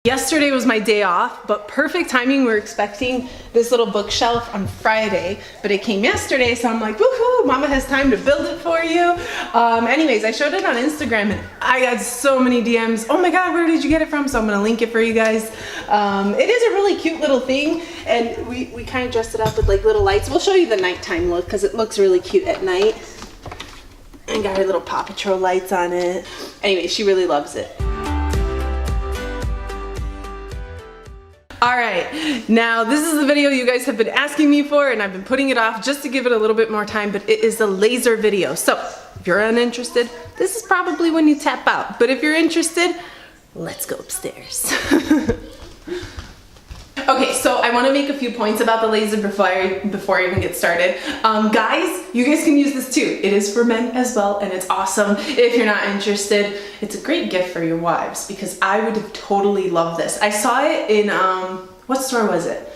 Yesterday was my day off, but perfect timing. We're expecting this little bookshelf on Friday, but it came yesterday, so I'm like, woohoo, mama has time to build it for you. Anyways, I showed it on Instagram and I got so many DMs. Oh my God, where did you get it from? So I'm gonna link it for you guys. It is a really cute little thing, and we kind of dressed it up with like little lights. We'll show you the nighttime look because it looks really cute at night. And got her little Paw Patrol lights on it. Anyway, she really loves it. All right, now this is the video you guys have been asking me for, and I've been putting it off just to give it a little bit more time, but it is a laser video. So if you're uninterested, this is probably when you tap out. But if you're interested, let's go upstairs. Okay, so I want to make a few points about the laser before I even get started. Guys, you guys can use this too. It is for men as well, and it's awesome. If you're not interested, it's a great gift for your wives because I would have totally loved this. I saw it in, what store was it?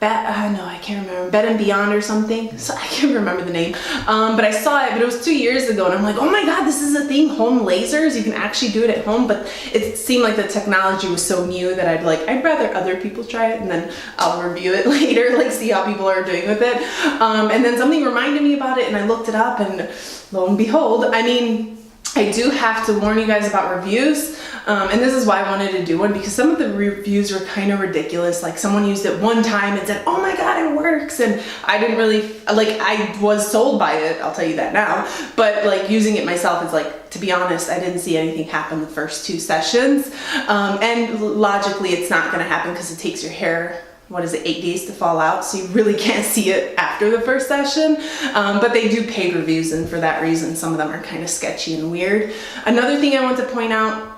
No, I can't remember. Bed & Beyond or something. So I can't remember the name. But I saw it, but it was 2 years ago, and I'm like, oh my God, this is a thing, home lasers. You can actually do it at home, but it seemed like the technology was so new that I'd rather other people try it, and then I'll review it later, like see how people are doing with it. And then something reminded me about it, and I looked it up, and lo and behold, I mean, I do have to warn you guys about reviews, and this is why I wanted to do one, because some of the reviews were kind of ridiculous. Like someone used it one time and said, oh my God, it works, and I didn't really, like, I was sold by it, I'll tell you that now, but like using it myself is like, to be honest, I didn't see anything happen the first 2 sessions, and logically it's not going to happen because it takes your hair, what is it, 8 days to fall out, so you really can't see it after the first session. But they do paid reviews, and for that reason some of them are kind of sketchy and weird. Another thing I want to point out,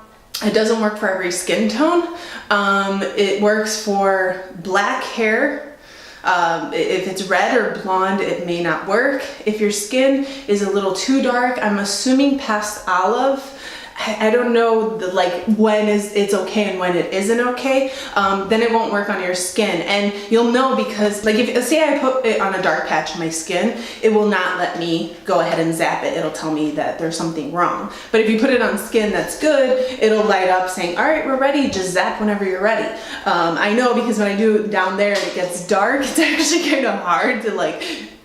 it doesn't work for every skin tone. It works for black hair. If it's red or blonde, it may not work. If your skin is a little too dark, I'm assuming past olive, I don't know when it's okay and when it isn't okay, then it won't work on your skin. And you'll know because, like, if say I put it on a dark patch of my skin, it will not let me go ahead and zap it. It'll tell me that there's something wrong. But if you put it on skin that's good, it'll light up saying, all right, we're ready, just zap whenever you're ready. I know because when I do it down there and it gets dark, it's actually kind of hard to, like,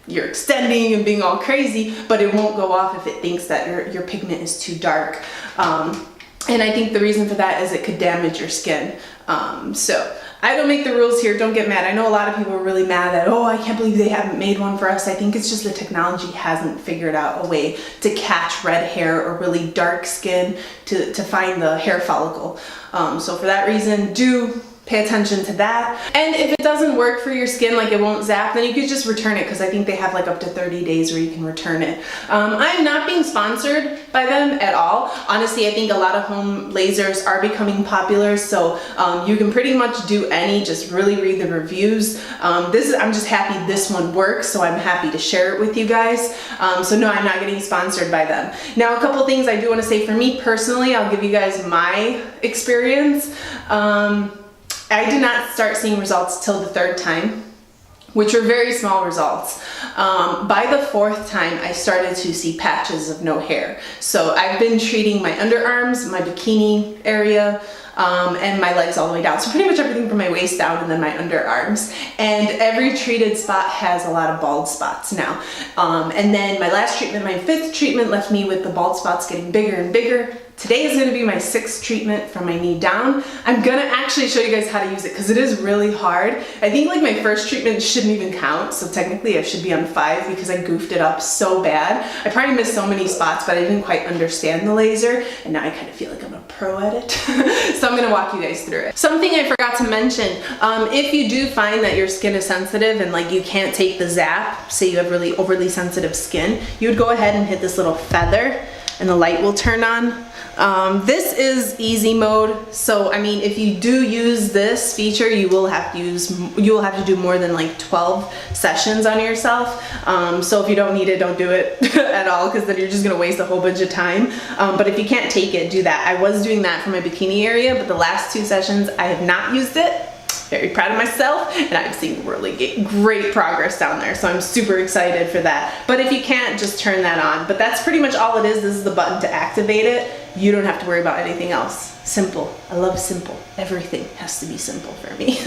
you're extending and being all crazy, but it won't go off if it thinks that your pigment is too dark. And I think the reason for that is it could damage your skin. So I don't make the rules here, don't get mad. I know a lot of people are really mad that, oh, I can't believe they haven't made one for us. I think it's just the technology hasn't figured out a way to catch red hair or really dark skin to find the hair follicle. So for that reason, do pay attention to that. And if it doesn't work for your skin, like it won't zap, then you could just return it, because I think they have like up to 30 days where you can return it. I'm not being sponsored by them at all. Honestly, I think a lot of home lasers are becoming popular, so you can pretty much do any, just really read the reviews. I'm just happy this one works, so I'm happy to share it with you guys. So no, I'm not getting sponsored by them. Now, a couple things I do want to say for me personally, I'll give you guys my experience. I did not start seeing results till the 3rd time, which were very small results. By the 4th time, I started to see patches of no hair. So I've been treating my underarms, my bikini area, and my legs all the way down. So pretty much everything from my waist down and then my underarms. And every treated spot has a lot of bald spots now. And then my last treatment, my 5th treatment, left me with the bald spots getting bigger and bigger. Today is going to be my 6th treatment from my knee down. I'm going to actually show you guys how to use it because it is really hard. I think like my 1st treatment shouldn't even count, so technically I should be on 5 because I goofed it up so bad. I probably missed so many spots, but I didn't quite understand the laser, and now I kind of feel like I'm a pro at it. So I'm going to walk you guys through it. Something I forgot to mention, if you do find that your skin is sensitive and like you can't take the zap, say you have really overly sensitive skin, you would go ahead and hit this little feather and the light will turn on. This is easy mode, so I mean if you do use this feature, you will have to do more than like 12 sessions on yourself. So if you don't need it, don't do it at all, because then you're just gonna waste a whole bunch of time. But if you can't take it, do that. I was doing that for my bikini area, but the last 2 sessions I have not used it. Very proud of myself, and I've seen really great progress down there, so I'm super excited for that. But if you can't, just turn that on. But that's pretty much all it is. This is the button to activate it. you don't have to worry about anything else. Simple. I love simple. Everything has to be simple for me.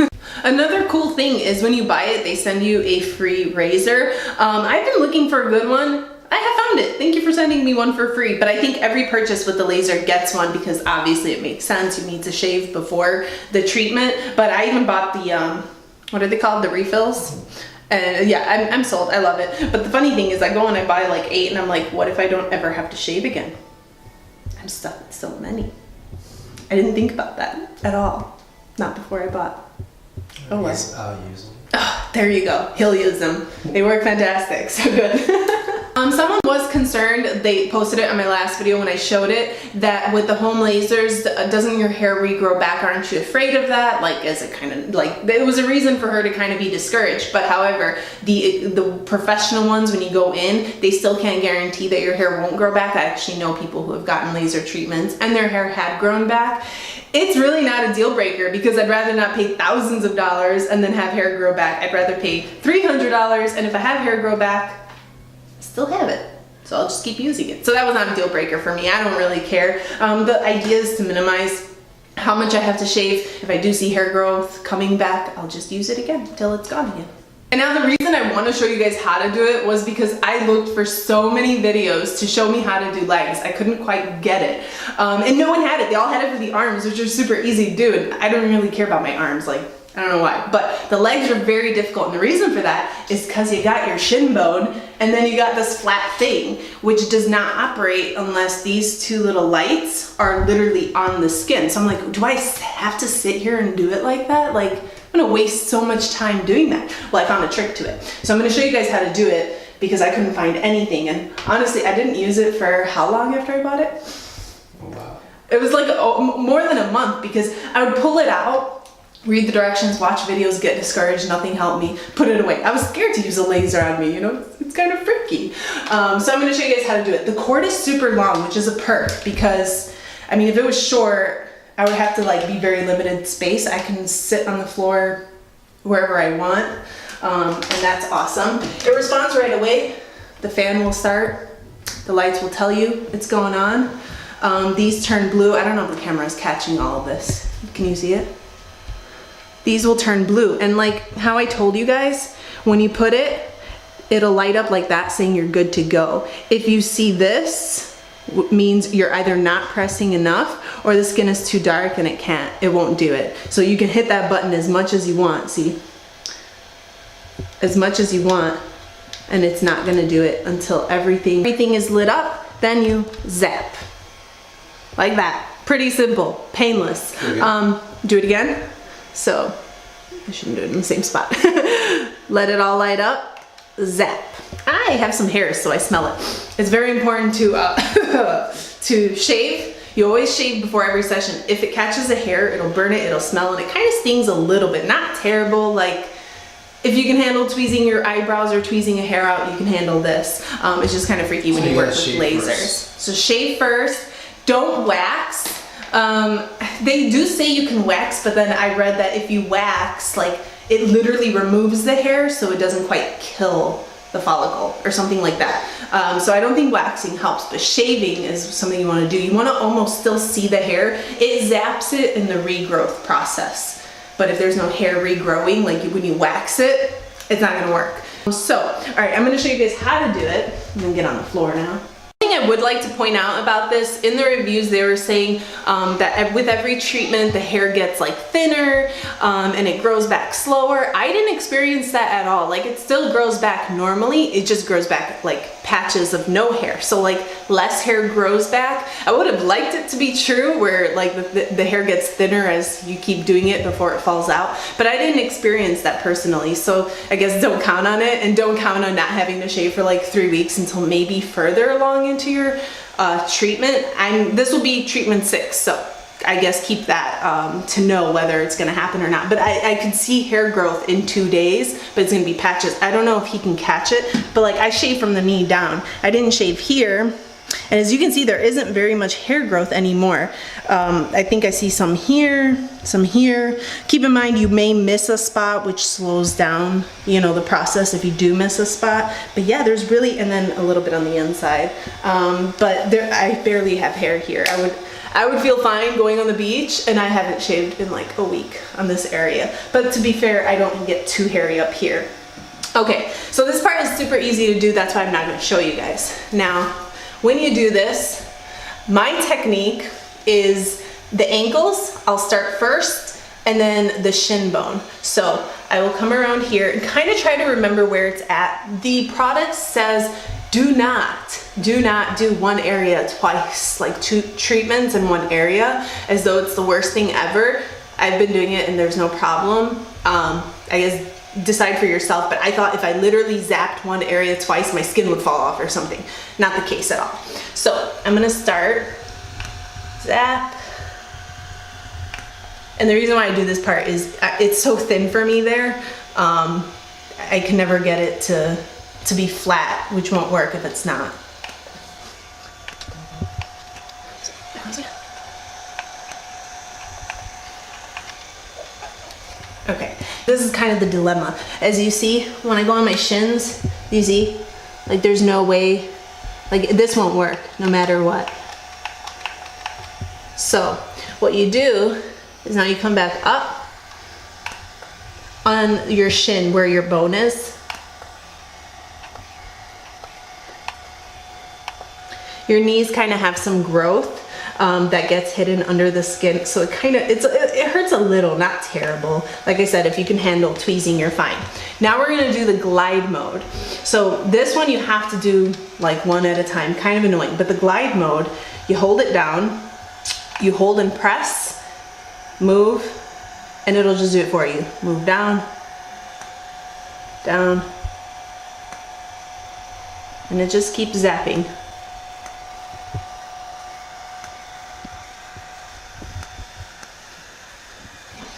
Another cool thing is when you buy it, they send you a free razor. I've been looking for a good one. I have found it. Thank you for sending me one for free. But I think every purchase with the laser gets one because obviously it makes sense. You need to shave before the treatment. But I even bought the, what are they called? The refills. And yeah, I'm sold. I love it. But the funny thing is I go and I buy like 8 and I'm like, what if I don't ever have to shave again? I'm stuck with so many. I didn't think about that at all. Not before I bought. Oh, well. I'll use them. Oh, there you go. He'll use them. They work fantastic. So good. Someone was concerned, they posted it on my last video when I showed it, that with the home lasers, doesn't your hair regrow back? Aren't you afraid of that? Like, is it kind of like, it was a reason for her to kind of be discouraged. But however, the professional ones, when you go in, they still can't guarantee that your hair won't grow back. I actually know people who have gotten laser treatments and their hair had grown back. It's really not a deal breaker because I'd rather not pay thousands of dollars and then have hair grow back. I'd rather pay $300, and if I have hair grow back, I still have it. So I'll just keep using it. So that was not a deal breaker for me. I don't really care. The idea is to minimize how much I have to shave. If I do see hair growth coming back, I'll just use it again until it's gone again. And now the reason I want to show you guys how to do it was because I looked for so many videos to show me how to do legs. I couldn't quite get it. And no one had it. They all had it for the arms, which are super easy to do. And I don't really care about my arms. Like, I don't know why. But the legs are very difficult. And the reason for that is because you got your shin bone and then you got this flat thing, which does not operate unless these two little lights are literally on the skin. So I'm like, do I have to sit here and do it like that? Like, I'm gonna waste so much time doing that. Well, I found a trick to it. So I'm gonna show you guys how to do it because I couldn't find anything. And honestly, I didn't use it for how long after I bought it? Oh, wow. It was like more than a month because I would pull it out, read the directions, watch videos, get discouraged, nothing helped me, put it away. I was scared to use a laser on me, you know, it's kind of freaky. So I'm gonna show you guys how to do it. The cord is super long, which is a perk because, I mean, if it was short, I would have to like be very limited space. I can sit on the floor wherever I want, and that's awesome. It responds right away. The fan will start. The lights will tell you it's going on. These turn blue. I don't know if the camera is catching all of this. Can you see it? These will turn blue. And like how I told you guys, when you put it, it'll light up like that saying you're good to go. If you see this, means you're either not pressing enough or the skin is too dark and it won't do it. So you can hit that button as much as you want, see? As much as you want, and it's not gonna do it until everything is lit up, then you zap. Like that. Pretty simple, painless. Do it again. So, I shouldn't do it in the same spot. Let it all light up, zap. I have some hairs, so I smell it. It's very important to to shave. You always shave before every session. If it catches a hair, it'll burn it, it'll smell, and it kind of stings a little bit. Not terrible, like if you can handle tweezing your eyebrows or tweezing a hair out, you can handle this. It's just kind of freaky when you work with lasers. So shave first, don't wax. They do say you can wax, but then I read that if you wax, like it literally removes the hair so it doesn't quite kill the follicle or something like that. So I don't think waxing helps, but shaving is something you want to do. You want to almost still see the hair. It zaps it in the regrowth process. But if there's no hair regrowing, like when you wax it, it's not going to work. So, all right, I'm going to show you guys how to do it. I'm going to get on the floor now. I would like to point out about this, in the reviews they were saying that with every treatment the hair gets like thinner and it grows back slower. I didn't experience that at all. Like it still grows back normally, it just grows back like patches of no hair. So like less hair grows back. I would have liked it to be true where like the hair gets thinner as you keep doing it before it falls out, but I didn't experience that personally. So I guess don't count on it, and don't count on not having to shave for like 3 weeks until maybe further along into your treatment. This will be treatment 6, so I guess keep that to know whether it's gonna happen or not. But I could see hair growth in 2 days, but it's gonna be patches. I don't know if he can catch it, but like I shave from the knee down. I didn't shave here And as you can see, there isn't very much hair growth anymore. I think I see some here, some here. Keep in mind, you may miss a spot, which slows down, you know, the process if you do miss a spot. But yeah, there's really, and then a little bit on the inside. But there, I barely have hair here. I would feel fine going on the beach, and I haven't shaved in like a week on this area. But to be fair, I don't get too hairy up here. Okay, so this part is super easy to do. That's why I'm not gonna show you guys. Now, when you do this, my technique is the ankles. I'll start first, and then the shin bone. So I will come around here and kind of try to remember where it's at. The product says do not do one area twice, like 2 treatments in one area, as though it's the worst thing ever. I've been doing it and there's no problem. I guess decide for yourself, but I thought if I literally zapped one area twice, my skin would fall off or something. Not the case at all. So I'm gonna start, zap. And the reason why I do this part is it's so thin for me there. I can never get it to be flat, which won't work if it's not. Okay, this is kind of the dilemma. As you see, when I go on my shins, you see, like there's no way, like this won't work no matter what. So what you do is now you come back up on your shin where your bone is. Your knees kind of have some growth that gets hidden under the skin, so it hurts a little, not terrible. Like I said, if you can handle tweezing, you're fine. Now we're gonna do the glide mode. So this one you have to do like one at a time, kind of annoying, but the glide mode, you hold it down, you hold and press, move, and it'll just do it for you. Move down, down, and it just keeps zapping.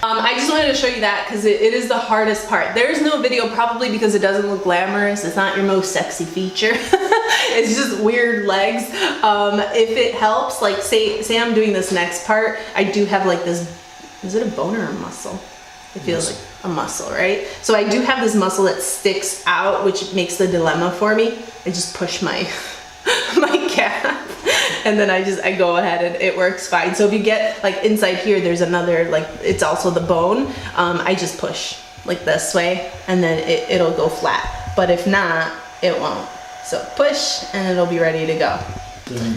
I just wanted to show you that because it is the hardest part. There's no video probably because it doesn't look glamorous. It's not your most sexy feature. It's just weird legs. If it helps, like say I'm doing this next part, I do have like this, is it a bone or a muscle? It feels like a muscle, right? So I do have this muscle that sticks out, which makes the dilemma for me. I just push my calf. And then I go ahead and it works fine. So if you get like inside here, there's another, like it's also the bone. I just push like this way and then it'll go flat. But if not, it won't. So push and it'll be ready to go.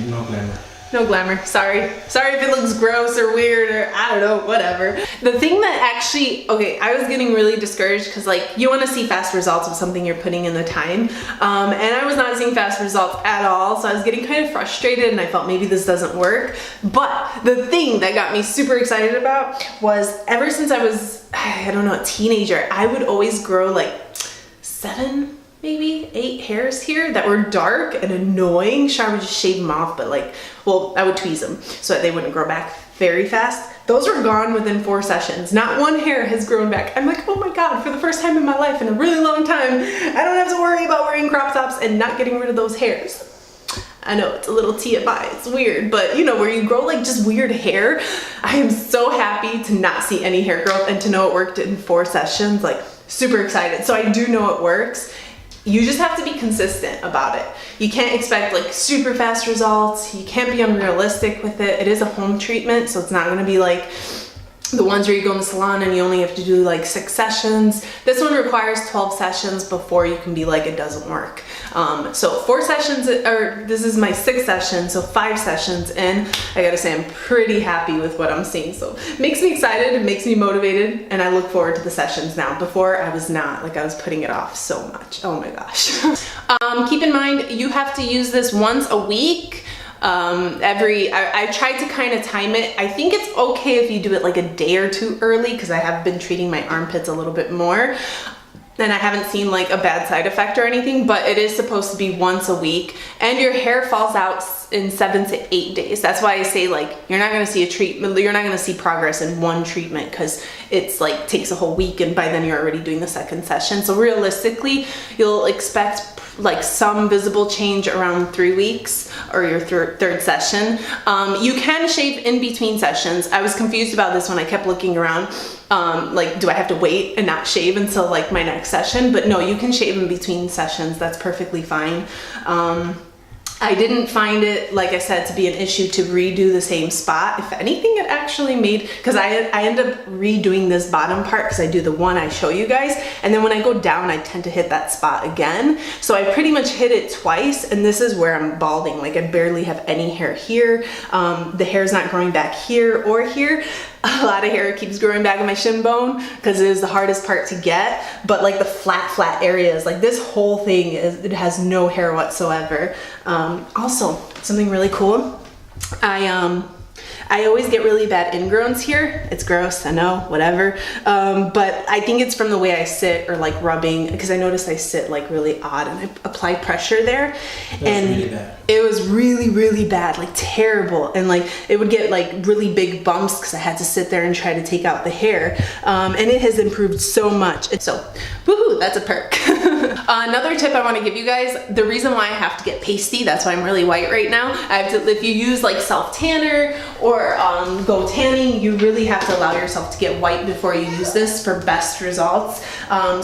No glamour. No glamour, sorry. Sorry if it looks gross or weird or I don't know, whatever. The thing that actually, okay, I was getting really discouraged because like you want to see fast results of something you're putting in the time. And I was not seeing fast results at all. So I was getting kind of frustrated and I felt maybe this doesn't work. But the thing that got me super excited about was ever since I was, I don't know, a teenager, I would always grow like 7, maybe 8 hairs here that were dark and annoying. Shar would just shave them off, but like, well, I would tweeze them so that they wouldn't grow back very fast. Those were gone within 4 sessions. Not one hair has grown back. I'm like, oh my God, for the first time in my life in a really long time, I don't have to worry about wearing crop tops and not getting rid of those hairs. I know it's a little TMI, it's weird, but you know, where you grow like just weird hair, I am so happy to not see any hair growth and to know it worked in 4 sessions, like super excited. So I do know it works. You just have to be consistent about it. You can't expect like super fast results. You can't be unrealistic with it. It is a home treatment, so it's not gonna be like the ones where you go in the salon and you only have to do like 6 sessions. This one requires 12 sessions before you can be like, it doesn't work. So 4 sessions, or this is my 6th session, so 5 sessions in. I gotta say I'm pretty happy with what I'm seeing. So it makes me excited, it makes me motivated, and I look forward to the sessions now. Before I was not, like I was putting it off so much. Oh my gosh. Keep in mind, you have to use this once a week. I tried to kind of time it. I think it's okay if you do it like a day or 2 early because I have been treating my armpits a little bit more. and I haven't seen like a bad side effect or anything, but it is supposed to be once a week, and your hair falls out in 7 to 8 days. That's why I say like you're not gonna see a treatment, you're not gonna see progress in one treatment because it's like takes a whole week, and by then you're already doing the second session. So realistically, you'll expect like some visible change around 3 weeks or your third session. You can shave in between sessions. I was confused about this when I kept looking around. Like, do I have to wait and not shave until like my next session? But no, you can shave in between sessions. That's perfectly fine. I didn't find it, like I said, to be an issue to redo the same spot. If anything, it actually made, because I end up redoing this bottom part because I do the one I show you guys, and then when I go down, I tend to hit that spot again. So I pretty much hit it twice, and this is where I'm balding. Like I barely have any hair here. The hair's not growing back here or here. A lot of hair keeps growing back in my shin bone because it is the hardest part to get, but like the flat areas, like this whole thing it has no hair whatsoever. Also, something really cool, I always get really bad ingrowns here. It's gross, I know, whatever. But I think it's from the way I sit or like rubbing, because I noticed I sit like really odd, and I applied pressure there. And really bad. It was really bad, like terrible. And like it would get like really big bumps because I had to sit there and try to take out the hair. And it has improved so much. And so, woohoo, that's a perk. Another tip I want to give you guys, the reason why I have to get pasty, that's why I'm really white right now. I have to, if you use like self tanner or go tanning, you really have to allow yourself to get white before you use this for best results.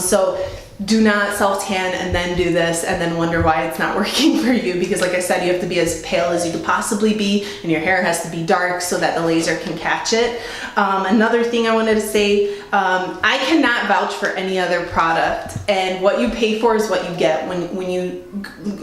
So do not self tan and then do this and then wonder why it's not working for you, because like I said, you have to be as pale as you could possibly be, and your hair has to be dark so that the laser can catch it. Another thing I wanted to say, I cannot vouch for any other product, and what you pay for is what you get when you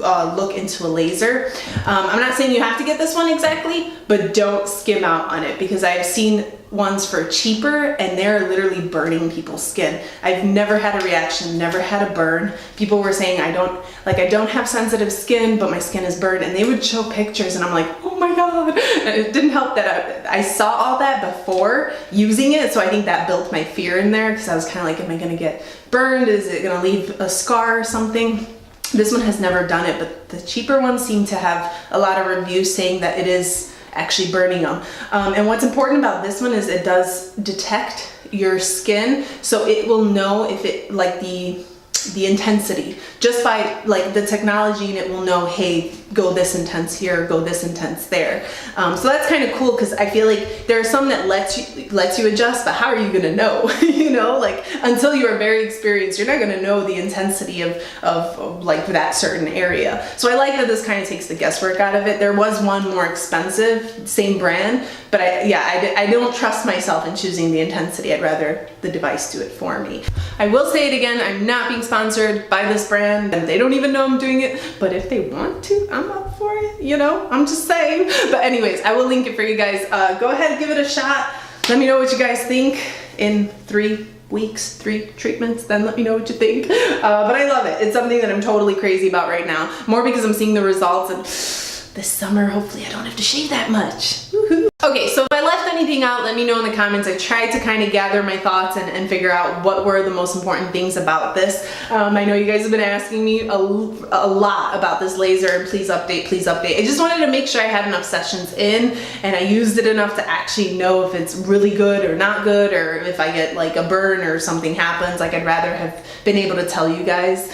look into a laser. I'm not saying you have to get this one exactly, but don't skim out on it, because I've seen ones for cheaper and they're literally burning people's skin. I've never had a reaction, never had a burn. People were saying I don't have sensitive skin, but my skin is burned, and they would show pictures and I'm like, oh my god. And it didn't help that I saw all that before using it, so I think that built my fear in there, because I was kind of like, am I gonna get burned? Is it gonna leave a scar or something? This one has never done it, but the cheaper ones seem to have a lot of reviews saying that it is actually burning them. And what's important about this one is it does detect your skin, so it will know if it, like the intensity, just by like the technology, and it will know, hey, go this intense here, go this intense there. So that's kind of cool, because I feel like there are some that lets you adjust, but how are you gonna know? You know, like until you are very experienced, you're not gonna know the intensity of like that certain area. So I like that this kind of takes the guesswork out of it. There was one more expensive, same brand, but I don't trust myself in choosing the intensity. I'd rather the device do it for me. I will say it again, I'm not being sponsored by this brand, and they don't even know I'm doing it, but if they want to, I'm up for it, you know, I'm just saying. But anyways, I will link it for you guys. Go ahead, give it a shot. Let me know what you guys think in 3 weeks, 3 treatments, then let me know what you think. But I love it. It's something that I'm totally crazy about right now, more because I'm seeing the results, and this summer, hopefully I don't have to shave that much. Woohoo. Okay, so if I left anything out, let me know in the comments. I tried to kind of gather my thoughts and figure out what were the most important things about this. I know you guys have been asking me a lot about this laser, and please update, please update. I just wanted to make sure I had enough sessions in and I used it enough to actually know if it's really good or not good, or if I get like a burn or something happens. Like, I'd rather have been able to tell you guys,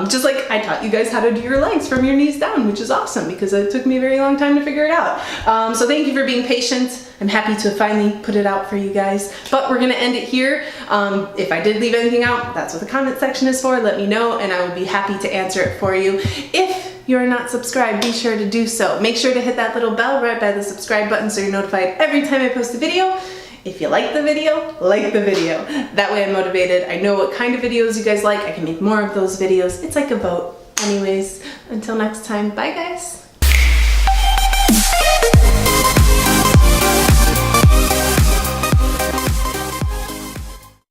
just like I taught you guys how to do your legs from your knees down, which is awesome because it took me a very long time to figure it out. So thank you for being patient. I'm happy to finally put it out for you guys, but we're gonna end it here. If I did leave anything out, that's what the comment section is for. Let me know and I would be happy to answer it for you. If you're not subscribed, be sure to do so. Make sure to hit that little bell right by the subscribe button so you're notified every time I post a video. If you like the video, like the video. That way I'm motivated. I know what kind of videos you guys like. I can make more of those videos. It's like a vote. Anyways, until next time, bye guys.